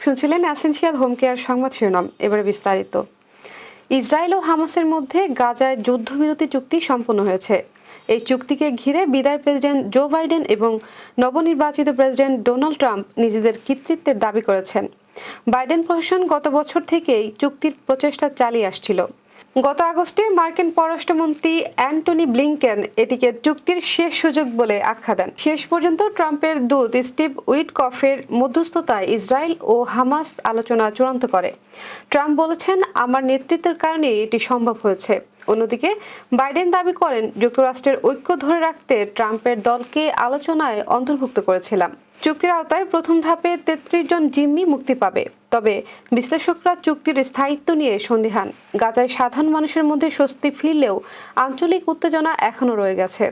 শুনছিলেন essential home care সংবাদ শিরোনাম। এবারে বিস্তারিত। ইসরায়েল ও হামাসের মধ্যে গাজায় যুদ্ধবিরতি চুক্তি সম্পন্ন হয়েছে। এই চুক্তিকে ঘিরে বিদায়ী প্রেসিডেন্ট জো বাইডেন এবং নবনির্বাচিত প্রেসিডেন্ট ডোনাল্ড ট্রাম্প নিজেদের কর্তৃত্বের দাবি করেছেন। বাইডেন প্রশাসন গত বছর থেকেই চুক্তির প্রচেষ্টা চালিয়ে আসছিল। গত আগস্টে মার্কিন পররাষ্ট্রমন্ত্রী অ্যান্টনি ব্লিংকেন এটিকে চুক্তির শেষ সুযোগ বলে আখ্যা দেন। শেষ পর্যন্ত ট্রাম্পের দূত স্টিভ উইটকফের মধ্যস্থতায় ইসরায়েল ও হামাস আলোচনা চূড়ান্ত করে। ট্রাম্প বলেছেন, আমার নেতৃত্বের কারণে এটি সম্ভব হয়েছে। অন্যদিকে বাইডেন দাবি করেন, যুক্তরাষ্ট্রের ঐক্য ধরে রাখতে ট্রাম্পের দলকে আলোচনায় অন্তর্ভুক্ত করেছিলাম। চুক্তির আওতায় প্রথম ধাপে ৩৩ জন জিম্মি মুক্তি পাবে। তবে বিশ্লেষকরা চুক্তির স্থায়িত্ব নিয়ে সন্দিহান। গাজায় সাধারণ মানুষের মধ্যে স্বস্তি ফিরলেও আঞ্চলিক উত্তেজনা এখনো রয়ে গেছে।